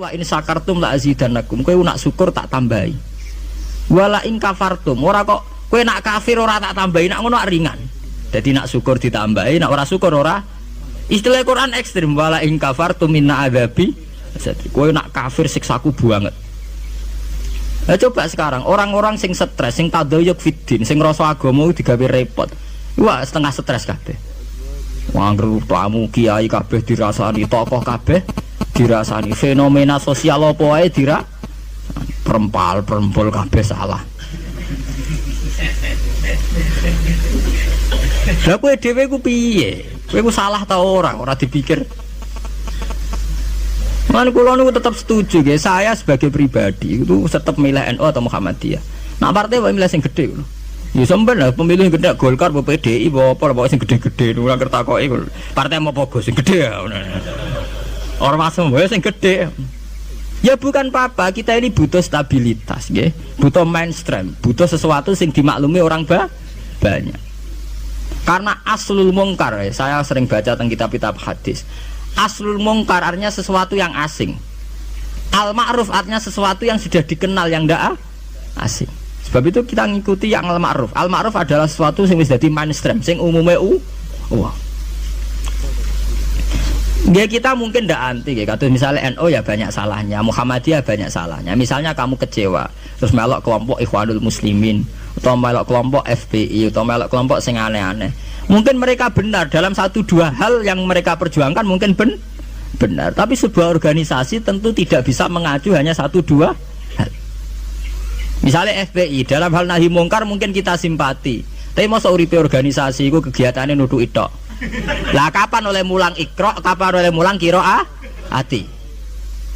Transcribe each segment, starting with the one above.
wa in syakartum la azidannakum. Kowe nak syukur tak tambahi. Wala in kafartum, ora kok kowe nak kafir ora tak tambahi, nak ngono ringan. Jadi nak syukur ditambahi, nak ora syukur ora. Istilah Quran ekstrim, wala in kafartum minna adzabi. Kowe nak kafir siksaku banget. Nah, coba sekarang orang-orang sing stres, sing tadayuk fiddin, sing rasa agama digawe repot. Wah, setengah stres kabeh. Wangger tamu kiai kabeh dirasani, tokoh kabeh dirasani, fenomena sosial apa wae perempal kabeh salah. Lah kowe dhewe ku piye? Kowe ku salah ta ora dipikir. Man kula niku tetap setuju nggih, saya sebagai pribadi itu tetap milih NU atau Muhammadiyah. Nak partai wae milih sing gedhe lho. Ya sampean lah pemilih gede Golkar apa PDI apa sing gede-gede ora kertakoki partai apa sing gede ya. Ora masem wae sing gede. Ya bukan apa-apa, kita ini butuh stabilitas nggih, butuh mainstream, butuh sesuatu sing dimaklumi orang banyak. Karena aslul mungkar, saya sering baca tentang kitab-kitab hadis. Aslul mungkar artinya sesuatu yang asing. Al ma'ruf artinya sesuatu yang sudah dikenal yang ndak asing. Sebab itu kita ngikuti yang al-ma'ruf. Al-ma'ruf adalah sesuatu yang wis dadi mainstream, sing umume wah. Ya kita mungkin ndak anti ya, kados misalnya NU ya banyak salahnya, Muhammadiyah banyak salahnya. Misalnya kamu kecewa, terus melok kelompok Ikhwanul Muslimin, atau melok kelompok FPI, atau melok kelompok sing aneh-aneh. Mungkin mereka benar dalam satu dua hal yang mereka perjuangkan, mungkin benar. Tapi sebuah organisasi tentu tidak bisa mengacu hanya satu dua hal. Misalnya FPI dalam hal nahi mungkar mungkin kita simpati, tapi masa uripe organisasi itu kegiatannya nuduh itu. Lah kapan oleh mulang ikro, kapan oleh mulang ati.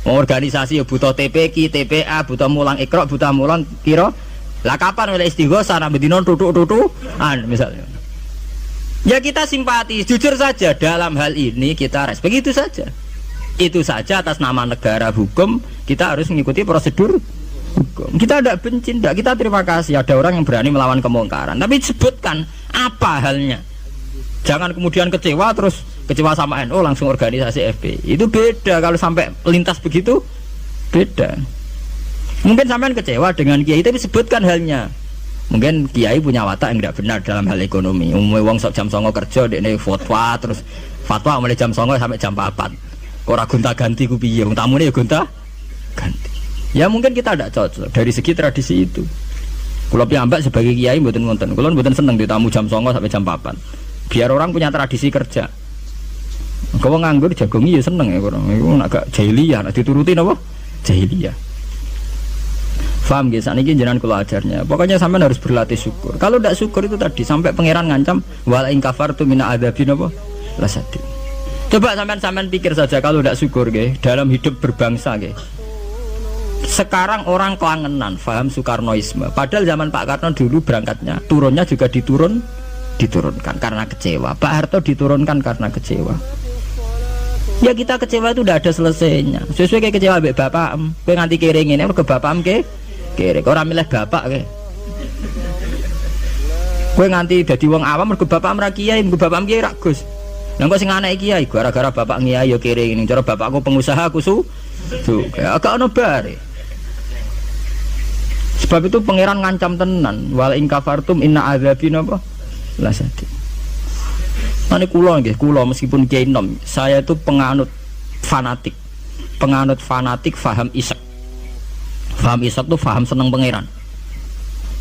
Organisasi ya butuh TPQ, TPA, butuh mulang ikro, butuh mulang kiro. Lah kapan oleh istighosah nambah dino tutuk-tutukan misalnya. Ya kita simpati, jujur saja dalam hal ini kita respect, begitu saja. Itu saja atas nama negara hukum kita harus mengikuti prosedur hukum. Kita tidak benci, tidak, kita terima kasih ada orang yang berani melawan kemungkaran. Tapi sebutkan apa halnya. Jangan kemudian kecewa terus kecewa sama NU langsung organisasi FPI. Itu beda, kalau sampai lintas begitu beda. Mungkin sampean kecewa dengan kiai tapi sebutkan halnya. Mungkin kiai punya watak yang tidak benar dalam hal ekonomi. Umumnya wong sok jam 09.00 kerja dekne fatwa terus fatwa mulai jam 09.00 sampai jam 4. Ora gonta-ganti ku piye wong tamune ya gonta-ganti. Ya mungkin kita tidak cocok dari segi tradisi itu. Kula piyambak sebagai kiai mboten wonten. Kula mboten seneng ditamu jam 09.00 sampai jam 4. Biar orang punya tradisi kerja. Kalau nganggur jagongi ya seneng ya orang. Iku agak jahiliyah, nek dituruti napa? Jahiliyah. Faham guys, saat ini jenengan kula ajarnya. Pokoknya sampean harus berlatih syukur. Kalau tidak syukur itu tadi sampai pangeran ngancam wala in kafartum min adzabin apa? Lasadin. Coba sampean pikir saja kalau tidak syukur guys dalam hidup berbangsa guys. Sekarang orang kelangenan paham Soekarnoisme. Padahal zaman Pak Karno dulu berangkatnya turunnya juga diturunkan karena kecewa. Pak Harto diturunkan karena kecewa. Ya kita kecewa itu udah ada selesainya. Sesuai kayak kecewa mbek bapak, kowe nganti kering ngene mergo bapakmu kere, ora milih bapak ke. Kowe nganti dadi wong awam mergo bapakmu ra kiai, mergo bapakmu kiai ra Gus. Lah kok sing anake kiai gara-gara bapak kiai ya kere ngene. Cara bapakku pengusaha aku agak ono bare. Sebab itu pangeran ngancam tenan, wal in kafartum inna adzabina apa? Lasadin. Ane kula nggih, kula meskipun kiai nom, saya itu penganut fanatik faham isak. Faham isak tuh faham seneng pangeran.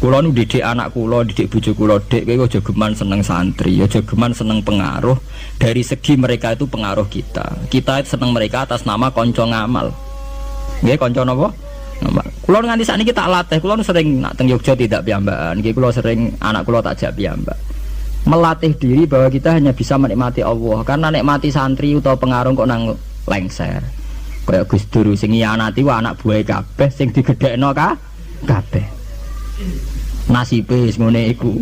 Kula nu didik anak kula, didik bojo kula, dek kowe aja geman seneng santri, aja geman seneng pengaruh. Dari segi mereka itu pengaruh kita. Kita seneng mereka atas nama kanca ngamal. Nggih, kanca napa? Ngamal. Kula nganti sakniki tak latih, kula sering nak teng Yogya tidak piyambakan. Nggih kula sering anak kula tak jak piyambak. Melatih diri bahwa kita hanya bisa menikmati Allah, karena nikmati santri atau pengaruh kok nang lengser. Kayak Gus Dur sing nyianati wa anak buah kabeh sing digedhekno kabeh. Nasibe wis ngene iku.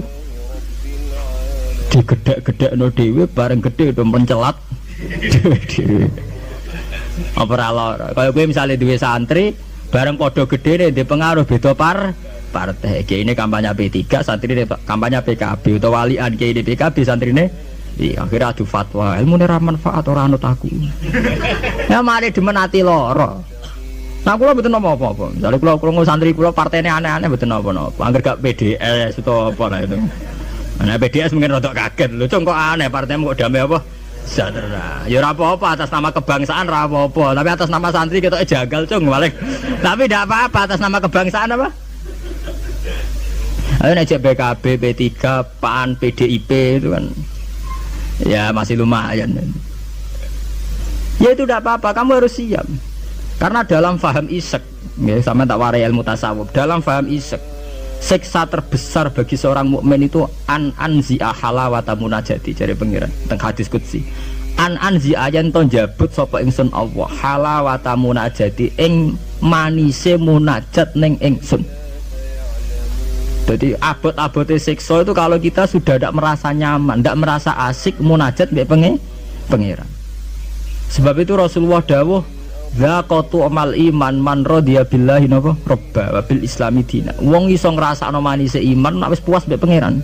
Digedhek-gedhekno dhewe bareng gedhe do mencelat dhewe. Apa ora lara. Kaya kowe misale duwe santri bareng padha gedhene ndek pengaruh beda partai. Kiai ini kampanye P3, santri ini kampanye PKB atau walian kiai ini PKB, santri ini akhirnya adu fatwa ilmu ini raman manfaat orang anut aku. Ya mari demen ati loro. Nah kula mboten apa-apa. Misale kula santri kula partene aneh-aneh mboten apa-apa. Angger gak PDS atau apa lah itu. Nah PDS mungkin rada kaget lho, kok aneh partemu kok damai apa? Sejahtera. Ya ora apa-apa atas nama kebangsaan ora apa-apa, tapi atas nama santri ketoke jagal cung paling. Tapi ndak apa-apa atas nama kebangsaan apa? Ayo nek BKB, P3, PAN, PDIP itu kan ya masih lumayan. Ya itu tidak apa-apa, kamu harus siap. Karena dalam faham isek, ya, sama tak warai ilmu tasawuf. Dalam faham isek, siksa terbesar bagi seorang mukmin itu anzi'a halawata munajati dari pengiran teng hadis qudsi. Anzi'a yen to njabut sapa ingsun Allah halawata munajati ing manise munajat ning ingsun. Jadi abot-abote siksa itu kalau kita sudah tidak merasa nyaman, tidak merasa asik munajat mbek pengiran. Sebab itu Rasulullah dawuh zaqatu amal iman man radhiya billahi napa robba wa bil islami dina. Wong iso ngrasakno manise iman nek wis puas mbek pangeran.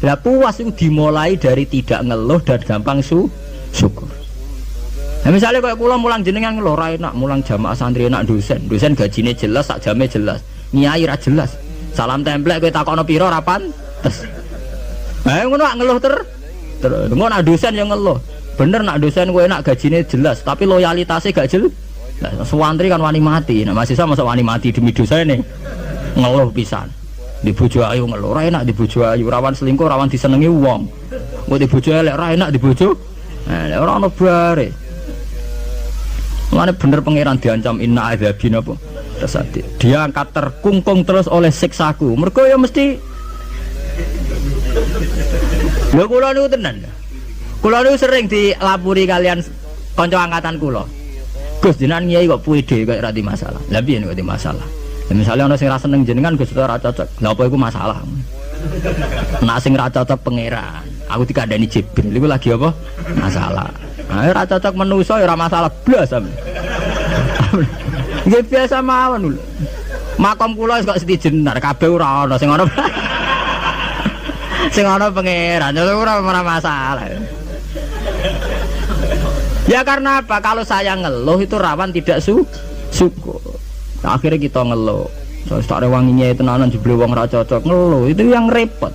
Lah puas itu dimulai dari tidak ngeluh dan gampang syukur. Nah misalnya kayak kula mulang jenengan ngeluh ra enak, mulang jamaah santri enak dosen gajine jelas, sak jame jelas. Nyai ra jelas. Salam templek kowe takokno pira ra pantes. Ha ngono ngeluh ngono nak dosen yang ngeluh. Bener nak dosen kowe enak gajine jelas, tapi loyalitasnya gak jelas. Nah, santri kan wani mati. Nah, mahasiswa masa wani mati demi dosane ngeluh pisan. Di bojo ayu ngeluh, ra enak di bojo ayu, rawan selingkuh, rawan disenengi wong. Kok di bojo elek ra enak di bojo. Nah, ora ono bare. Mulane bener pangeran diancam inna adzabin apa? Tersati. Dia angkat terkungkung terus oleh siksaku. Mergo ya mesti lho kula niku tenan. Kula niku sering dilapuri kalian kanca angkatan kula. Gus jenengan nyai kok puede kok ora di masalah. Lah piye kok di masalah? Ya misale ana sing ra seneng jenengan Gus ora cocok. Lah apa iku masalah? Nek sing ra cocok pangeran, aku dikandani Jibril iku lagi apa? Masalah. Nah, ora cocok manusa ya ora masalah blas sampe. Nggih biasa mawon lho. Makom kula kok setijenar kabeh ora ana sing ana. Sing ana pangeran, ora masalah. Ya karena apa? Kalau saya ngeluh itu rawan tidak syukur. Nah, akhirnya kita ngeluh. Saya tak rewanginya itu tenanan jebule wong ora cocok ngeluh itu yang repot.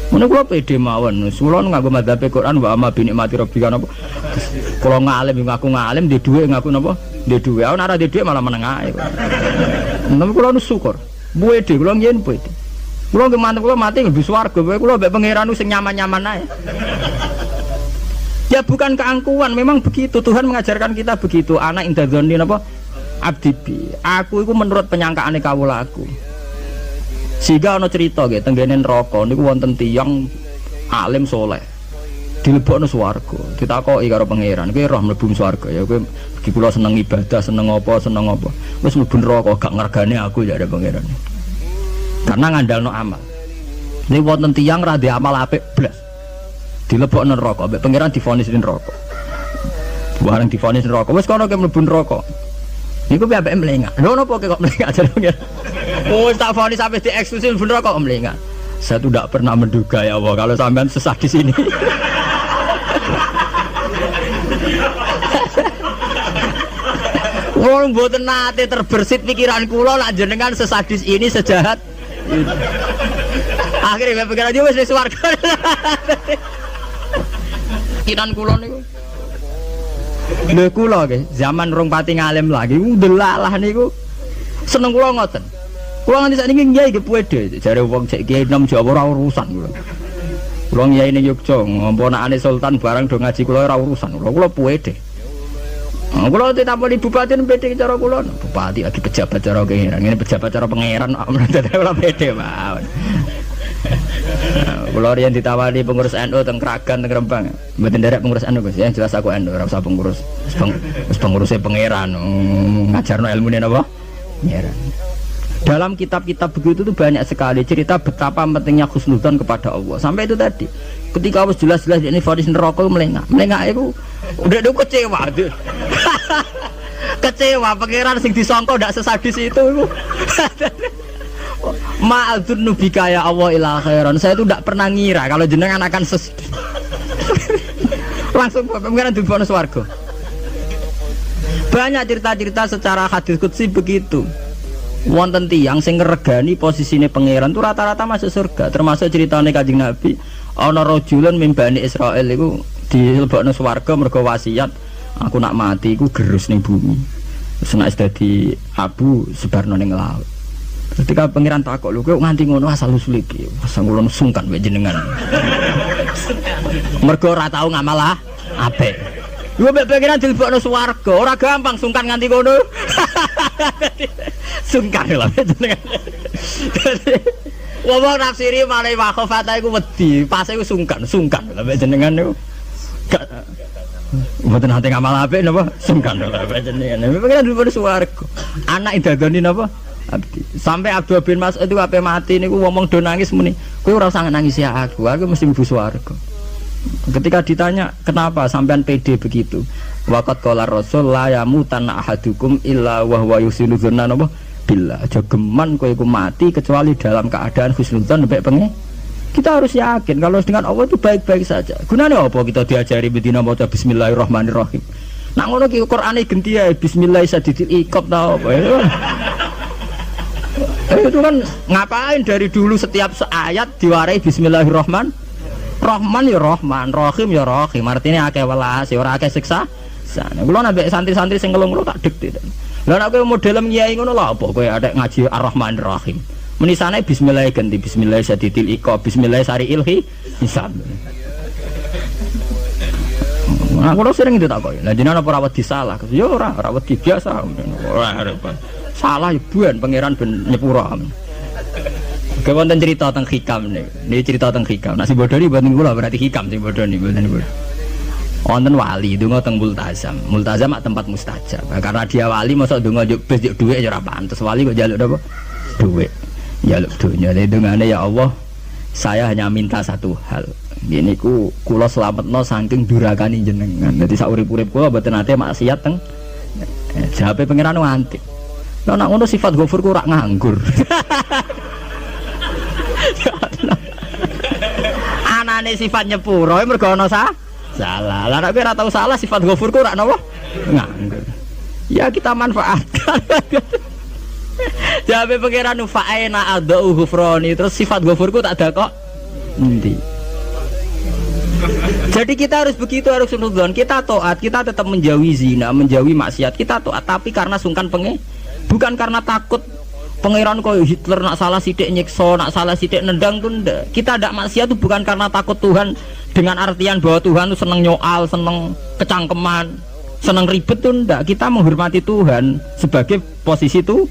Mana kula pede mawon. Kula nganggo madzhab Quran wa amma bi nikmati rabbika napa. Kula ngalim ngaku ngalim di dhuwit ngaku napa? Di dhuwit. Ana ora di dhuwit malah meneng ae. Tapi kula nu syukur. Pede kula yen pede. Kula nggih mantep kula mati nggih swarga. Kula mbek pangeran sing nyaman-nyaman ae. Ya bukan keangkuhan, memang begitu. Tuhan mengajarkan kita begitu. Anak indadzoni napa? Abdibi. Aku itu menurut penyangkaane kawula aku. Sehingga ana cerita nggih tenggene neraka niku wonten tiyang alim saleh. Dilebokno swarga. Ditakoki karo pangeran, "Kowe roh mlebu swarga ya kowe iki kula seneng ibadah, seneng apa? Wis mlebu neraka gak ngergane aku ya ada pangeran." Karena ngandalno amal. Niku wonten tiyang ra ndek amal apik blas. Dilebokno neraka, mbek pangeran divonis neraka. Bareng divonis neraka, wis kono ke mlebu neraka. Niku piye ambek mlengak. Lho napa kok mlengak jare pangeran? Oh, tak vonis sampai di eksklusif bener kok mlengak. Saya tuh tidak pernah menduga ya Allah kalau sampean sesat di sini. Wong mboten nate terbersit pikiran kula nak jenengan sesadis ini sejahat. Akhirnya pikiran dia wis wis warga. Pikiran kula niku. Lho kula nggih, zaman rong pati ngalim lagi ndelalah niku seneng kula ngoten. Kula nganti sakniki nggih nggih puede jare wong cek kiai nom Jawa ora urusan kula. Kula nyai ning Yogya ngomponakane sultan barang do ngaji kula ora urusan. Kula puede. Kula ditampani bupati pede cara kula. Bupati lagi pejabat cara pangeran. Ngene pejabat cara pangeran kula pede mawon. Kula riyen ditawani pengurus NU teng Kragan teng Rembang. Mboten nderek pengurus NU Gus ya, jelas aku NU ora usah pengurus. Wis penguruse pangeran. Ngajarno ilmune napa? Pangeran. Dalam kitab-kitab begitu tuh banyak sekali cerita betapa pentingnya husnudzon kepada Allah. Sampai itu tadi, ketika harus jelas-jelas ini vonis neraka melengak itu udah kecewa. Kecewa pangeran sing disangka ndak sesadis itu. Ma'adzun nubika ya Allah ila khairan. Saya itu tidak pernah ngira kalau jenengan akan langsung pangeran dibono swarga. Banyak cerita-cerita secara hadis qudsi begitu. Wonten tiyang sing ngregani posisine pangeran tuh rata-rata masuk surga, termasuk ceritane Kanjeng Nabi ana rajulun min Bani Israil iku dilebokno swarga mergo wasiat aku nak mati iku gerus ning bumi. Terus nek dadi abu sebarno ning laut. Ketika pangeran takok lho kowe nganti ngono asal usul iki, asal ngono sungkan wae jenengan. Mergo ora tau ngamal apik. Yo mek pangeran dilebokno swarga, ora gampang sungkan nganti ngono. Sungkan lho jenengan. Wong nafsiri malih wakhofata iku wedi, pas iku sungkan lho mek jenengan niku. Mboten nate ngamal apik napa? Sungkan lho mek jenengan. Pangeran dilebokno swarga. Anak idadoni napa? Abdi. Sampai Abdul bin Mas'ud itu ape mati niku ngomong do nangis muni, kowe ora usah nangis ya aku mesti mlebu swarga. Ketika ditanya kenapa sampean pede begitu, waqat qala rasul la yamutan ahadukum illa wa huwa yusinu dzanna billah. Aja geman kowe iku mati kecuali dalam keadaan husnudzon mek pengen. Kita harus yakin kalau dengan Allah itu baik-baik saja. Gunane apa kita diajari bedina maca bismillahirrahmanirrahim. Nak ngono ki Qur'ane genti ya bismillah sadidil iqab ta apa ya. Itu kan ngapain dari dulu setiap ayat diwarai bismillahirrahman Rahman ya Rahman, Rahim ya Rahim. Artinya akeh welas, ora akeh siksa. Kulo nambah santri-santri sing ngelung tak dikte. Lah nek kowe model kiai ngono lho apa kowe adek ngaji Ar-Rahman Ar-Rahim. Menisane bismillah ganti bismillah sadidil iqab, bismillah sariil hisab. Nah, kulo sering itu tak koyo. Lah jenengan apa ora wedi salah? Ya ora wedi biasa. Ora repot. Salah ibuan pangeran ben nyepuro. Oke, wonten cerita tentang hikam nih. Ini cerita tentang hikam. Nah si bodoh ini buatin kula berarti hikam si bodoh ini buatin bodoh. Wonten wali donga teng multazam. Multazam mak tempat mustajab. Nah, karena dia wali mosok donga juk bes juk dhuwit ya ora pantes. Wali kok njaluk apa? Dhuwit. Njaluk dunya. Lah dongane ya Allah, saya hanya minta satu hal. Gini ku kula slametno saking durakane jenengan. Dadi sak urip-urip kula mboten nate maksiat teng jawabe pangeran nganti. Lah nek ngono sifat ghafur ku ora nganggur. Anane sifat nyepuro mergo ana salah. Lah nek ora tau salah sifat ghafur ku ora napa nganggur. Ya kita manfaatkan. Jawabe pangeran fa'ina adau ghufrani terus sifat ghafur ku tak ada kok. Endi? Jadi kita harus begitu, harus sunudon. Kita taat, kita tetap menjauhi zina, menjauhi maksiat. Kita taat tapi karena sungkan bukan karena takut pangeran koyo Hitler nak salah sithik nyiksa, nak salah sithik nendang tuh ndak. Kita ndak maksiat itu bukan karena takut Tuhan dengan artian bahwa Tuhan itu seneng nyoal, seneng kecangkeman, seneng ribet tuh ndak. Kita menghormati Tuhan sebagai posisi itu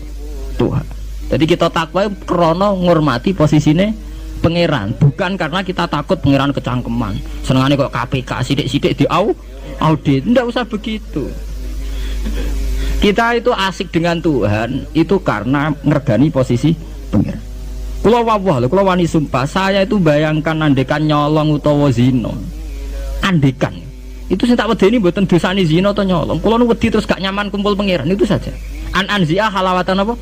Tuhan. Jadi kita takwa krana ngormati posisine pangeran, bukan karena kita takut pangeran kecangkeman. Senengane kok KPK sithik-sithik audit, ndak usah begitu. Kita itu asik dengan Tuhan itu karena ngergani posisi pangeran. Kula wawah lho, kula wani sumpah, saya itu bayangkan andekan nyolong utawa zina. Andekan. Itu sing tak wedeni mboten dosane zina atau nyolong. Kula nu wedi terus gak nyaman kumpul pangeran itu saja. Anzia halawatan apa?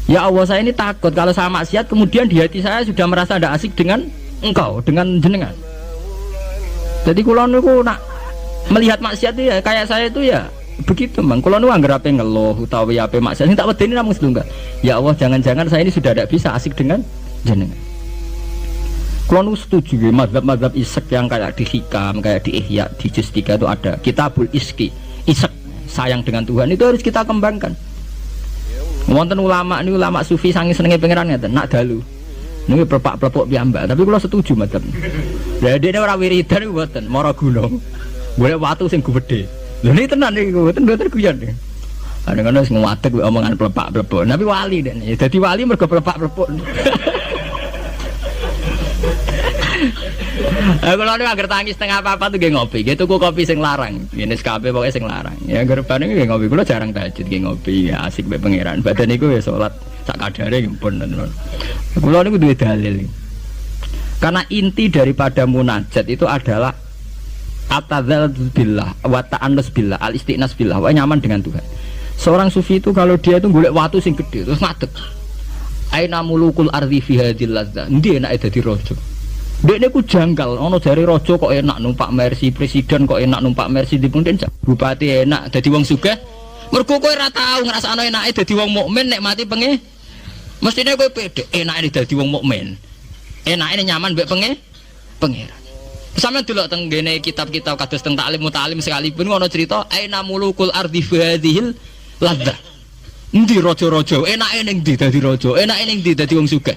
Ya Allah, saya ini takut kalau saya maksiat kemudian di hati saya sudah merasa tidak asik dengan engkau, dengan jenengan. Jadi kula niku nak melihat maksiat itu ya kayak saya itu ya begitu Bang. Kula nu anggere ape ngeluh utawi ape maksiat sing tak wedeni namung setunggal. Ya Allah, jangan-jangan saya ini sudah tidak bisa asik dengan jenengan. Kula nu setuju ya mazhab-mazhab isek yang kayak di Hikam, kayak di Ihya, di Juz 3 itu ada Kitabul Iski. Isek sayang dengan Tuhan itu harus kita kembangkan. Wonten ulama ini ulama sufi sangi senenge pangeran ngeten nak dalu. Niki plepak-plepok piyambak, tapi kula setuju madzhab. Lah dene ora wiridan mboten, mara gunung. Golek watu sing gedhe. Lha niki tenan niku, mboten guyon. Ana ngono wis ngadeg omongan plepak-plepok. Tapi wali dene. Dadi wali mergo plepak-plepok. Aku lho anggere tangi setengah apa tuh nggih ngopi. Nggih tuku kopi sing larang. Ngene Nescafe pokoke sing larang. Ya anggere bareng nggih ngopi. Kula jarang tahajud nggih ngopi. Ya asik mek pangeran. Badan niku ya salat sak kadare nggih pun. Kula niku duwe dalil. Karena inti daripada munajat itu adalah atadzallul billah wa ta'annus billah, al-istiqnas billah, wa nyaman dengan Tuhan. Seorang sufi itu kalau dia itu golek watu sing gede terus ngadeg. Aina mulukul ardi fi hadhil ladzah. Endi enake dadi raja? Dekne ku janggal, ana jare raja kok enak numpak Mercy, presiden kok enak numpak Mercy, dipun bupati enak dadi wong sugih Mergo kowe ora tau ngrasakno enake dadi wong mukmin nek mati penge. Mestine kowe pede enake dadi wong mukmin. Enake nyaman mbek pangeran. Sampeyan delok teng ngene kitab-kitab kados teng taklim mutalim sekalipun ono cerita aina mulukul ardi hadhil ladza. Endi raja-raja enake ning ndi dadi raja, enake ning ndi dadi wong sugih.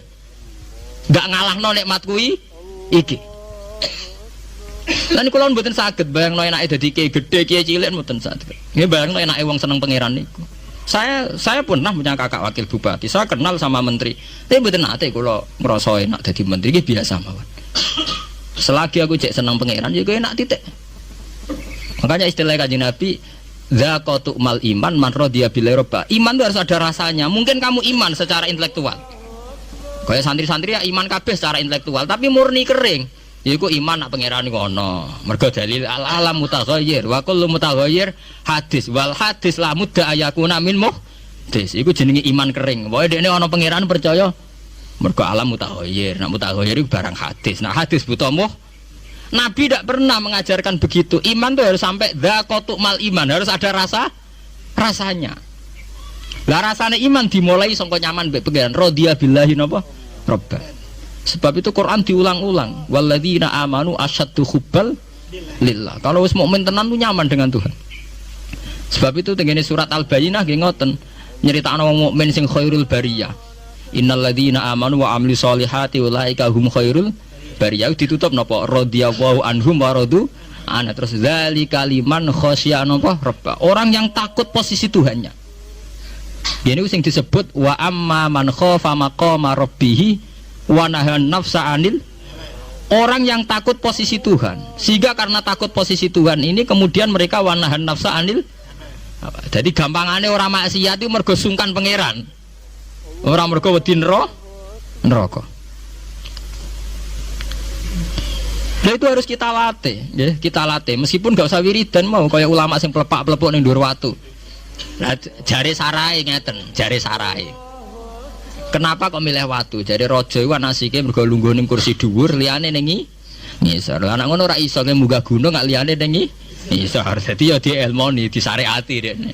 Enggak ngalahno nikmat kuwi iki. Lan kula mboten saged bayangno enake dadi kiai gedhe kiai cilik mboten saged. Nggih bayangno enake wong seneng pangeran niku. Saya pernah punya kakak wakil bupati. Saya kenal sama menteri. Tapi mboten nate kula ngrasa enak dadi menteri iki biasa mawon. Selagi aku cek seneng pangeran ya enak titik. Makanya istilah Kanjeng Nabi zaqatu mal iman man radiya billahi robba. Iman itu harus ada rasanya. Mungkin kamu iman secara intelektual. Kayak santri-santri ya iman kabeh secara intelektual, tapi murni kering. Iku iman nak pangeran iku ana. Mergo dalil al alam mutaghayyir wa kullu mutaghayyir hadis wal hadis la mudda ayakuna min muhdis. Iku jenenge iman kering. Pokoke dekne ana pangeran percaya mergo alam mutaghayyir. Nak mutaghayyir iku barang hadis. Nah hadis buta Nabi tidak pernah mengajarkan begitu. Iman itu harus sampai dzaqatu mal iman, harus ada rasanya. Lah rasane iman dimulai sangka nyaman mbek pangeran radhiya billahi napa robba. Sebab itu Quran diulang-ulang. Walladzina amanu asyaddu hubbal lillah. Kalau wis mukmin tenan ku nyaman dengan Tuhan. Sebab itu tengene surat Al-Bayyinah nggih ngoten, nyeritakno wong mukmin sing khairul bariyah. Innalladzina amanu wa amilus solihati ulaika hum khairul bariyah. Ditutup napa radhiyallahu anhum wa radu ana. Terus zalika liman khasyana napa rabb. Orang yang takut posisi Tuhannya. Ini sing disebut wa amma man khafa maqama rabbih wa nahan nafsa anil. Orang yang takut posisi Tuhan, sehingga karena takut posisi Tuhan ini kemudian mereka wa nahan nafsa anil. Jadi gampangane orang maksiat itu mergo sungkan pangeran. Orang mergo wedi neraka. Nah itu harus kita latih, ya, kita latih. Meskipun gak usah wiridan mau kayak ulama sing pelepak-pelepuk ning dhuwur watu. Nah, jare sarai ngeten, jare sarai. Kenapa kok milih watu? Jadi raja iku anasike mergo lungguh ning kursi dhuwur, liyane ning ngisor. Lah anak ngono ora iso munggah gunung gak liyane ning ngisor. Dadi ya dielmoni, disyariati dene.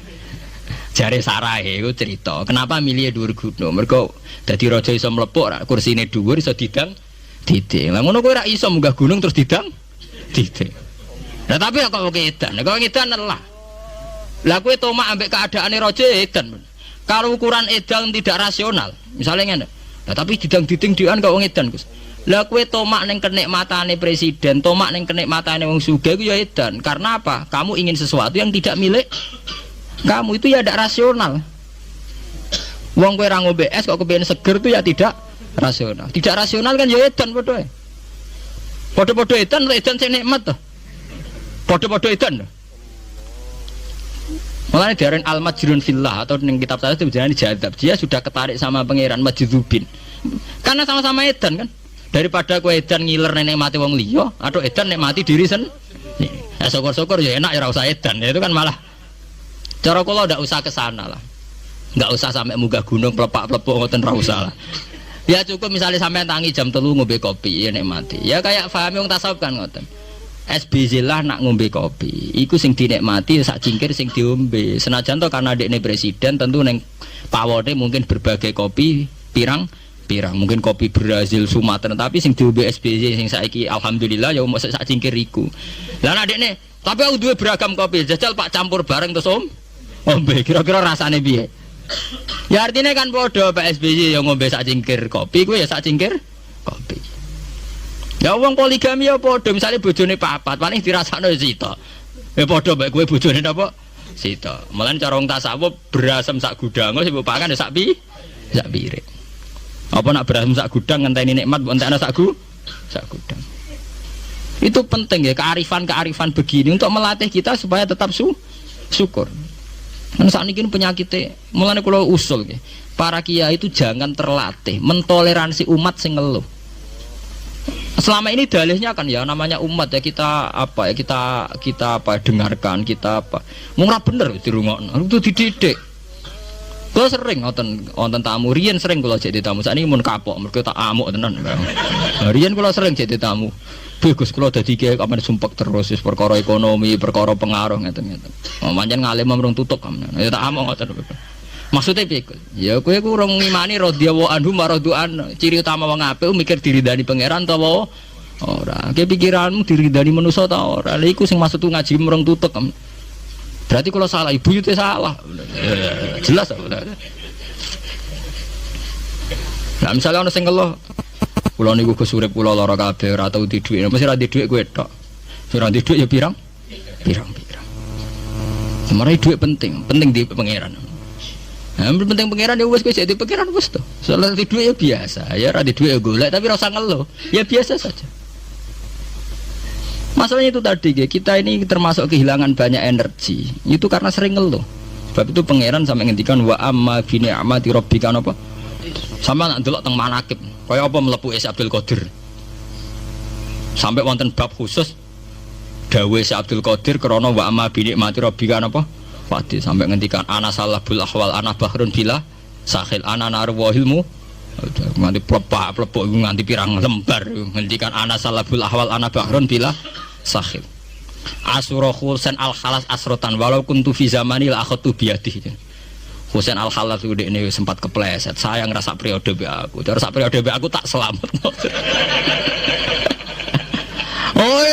Jare sarai iku cerita. Kenapa milih dhuwur gunung? Mergo dadi raja iso mlepuk, kursine dhuwur iso didang titik. Lah ngono kowe ora iso munggah gunung terus didang titik. Lah tapi kok edan. Kok edan lah. Lah kowe tomak ambek keadaane raja edan. Kalau ukuran edan tidak rasional, misalnya ngene. Lah tapi didang-diding dhewean kok wong edan, Gus. Lah kowe tomak ning kenikmatane presiden, tomak ning kenikmatane wong sugih iku ya edan. Karena apa? Kamu ingin sesuatu yang tidak milik kamu, itu ya tidak rasional. Wong kowe ra ngombe es kok kepengin seger itu ya tidak rasional. Tidak rasional kan ya edan padha ae. Padha-padha edan sing nikmat to. Padha-padha edan. Mulane diaran al-majrun fillah atau ning kitab saya itu jenenge jadzab. Dia sudah ketarik sama pangeran majdzubin. Karena sama-sama edan kan. Daripada kowe edan ngiler nek mati wong liya atau edan nek mati diri sen. Ya syukur-syukur ya enak ya ora usah edan. Ya itu kan malah cara kula ndak usah ke sana lah. Enggak usah sampai munggah gunung pelepak-pelepuk ngoten ra usah lah. Ya cukup misalnya sampai tangi jam 3 ngombe kopi ya nek mati. Ya kayak pahami wong tasawuf kan ngoten. SBZ lah nak ngombe kopi. Iku sing dinikmati sak cingkir sing diombe. Senajan to karena dekne presiden tentu neng pawone mungkin berbagai kopi pirang mungkin kopi Brazil Sumatera tapi sing diombe SBZ sing saiki alhamdulillah ya mosok sak cingkir iku. Lah nak dekne tapi aku duwe beragam kopi jajal Pak campur bareng terus ombe kira-kira rasane piye? Ya artinya kan podo Pak SBY yang ngombe sak cingkir kopi, gue ya sak cingkir kopi. Ya wong poligami ya podo, misalnya bojone papat, paling dirasakno sita. Ya podo bae gue bojone napa? Sita. Malah cara wong tasawuf berasem sak gudang, sing pakan ya sak piring. Apa nak berasem sak gudang ngenteni nikmat mbok entekno sak gudang. Itu penting ya kearifan begini untuk melatih kita supaya tetap syukur. Kan saat ini penyakitnya, mulanya kalau usul para kiai itu jangan terlatih mentoleransi umat sing ngeluh. Selama ini dalihnya kan ya namanya umat ya kita apa ya kita apa dengarkan kita apa murah bener dirungokno itu dididik. Kalau sering nonton tamu riyen sering kalau jadi tamu saat ini mun kapok mereka tak amuk tenan. Riyen kalau sering jadi tamu Gus kula dadi kiai kok men sumpek terus wis perkara ekonomi, perkara pengaruh ngeten-ngeten. Pancen ngalim mrung tutuk kamen. Ya tak among ngoten. Maksudnya piye? Ya kowe ku urung ngimani radhiyallahu anhu maraduan ciri utama wong apik mikir diridani pangeran ta wae ora. Ki pikiranmu diridani manusa ta ora. Lha iku sing maksud ngaji mrung tutuk. Berarti kalau salah ibu itu salah. Jelas apa? Nah misalnya ana sing ngeluh kula niku Gus urip kula lara kabeh ora tau di dhuwit. Mesti ora di dhuwit kowe tok. Ora di dhuwit ya pirang? Pirang-pirang. Sebenarnya dhuwit penting di pangeran. Nah, penting pangeran ya wis kowe jadi pangeran wis to. Soal di dhuwit ya biasa. Ya ora di dhuwit ya golek tapi ora usah ngeluh. Ya biasa saja. Masalahnya itu tadi kita ini termasuk kehilangan banyak energi. Itu karena sering ngeluh. Sebab itu pangeran sampai ngendikan wa amma bi ni'mati rabbika apa? Sama nak delok teng manakib. Kaya apa mlebu Syekh Abdul Qadir. Sampai wonten bab khusus dawuh Syekh Abdul Qadir krana wa amma bi ni'mati rabbika apa? Fati sampai ngendikan ana salahul ahwal ana bahrun bila sahil ana narwahilmu nganti plepok nganti pirang lembar ngendikan ana salahul ahwal ana bahrun bila sahil asura Husain al khalas asrotan walau kuntu fi zamanil akhatu biadihi. Husain al khalas itu ini sempat kepleset saya ngerasa periode be aku terus periode be aku tak selamat. Oh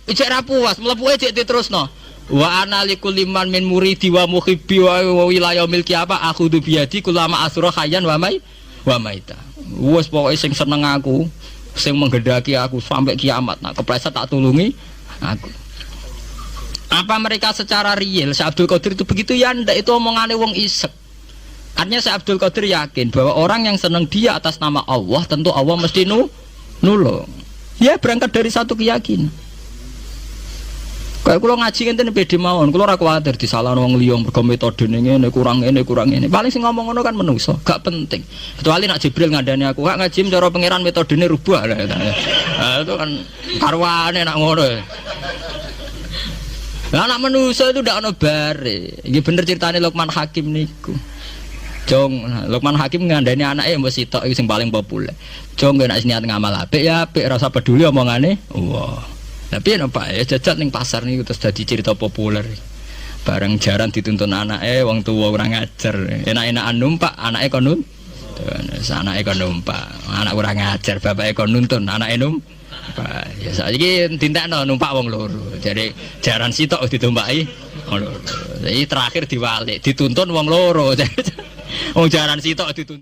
cek ra puas mlebu cek diterusno wa analikul liman min muridi wa muhibbi wa wilayah milki apa aku du biadi kulama asura khayyan wa maita wis pokoke sing seneng aku sing menggedaki aku sampai kiamat nak kepleset tak tulungi aku. Apa mereka secara real Syekh Abdul Qadir itu begitu ya ndak, itu omongane wong isek. Artinya Syekh Abdul Qadir yakin bahwa orang yang senang dia atas nama Allah tentu Allah mesti nulung. Ya berangkat dari satu keyakinan. Kayak kula ngaji ngenten pede mawon, kula ora kuwatir disalahno wong liya mergo metodene ngene kurang ngene. Paling sing ngomong ngono kan menungso, gak penting. Kecuali nak Jibril ngandani aku, gak ngaji cara pangeran metodene rubah lah. Itu kan karwane nak ngono. Lah anak menungso itu ndak ono bare. Iki bener ceritane Luqman Hakim niku. Jong Luqman Hakim ngandani anake mbok sitok iki sing paling populer. Jong nek niat ngamal apik ya apik, ora usah peduli omongane. Wah. Tapi Pak ya jajat ning pasar niku terus dadi cerita populer. Bareng jaran dituntun anake wong tuwa ora ngajar. Enak-enakan numpak anake kon nuntun. Anake kon numpak. Anak ora ngajar, bapake kon nuntun, anake numpak. Ya saiki dintekno numpak wong loro. Jadi jaran sitok ditumpaki wong loro. Iki terakhir diwalik dituntun wong loro. Wong jaran sitok dituntun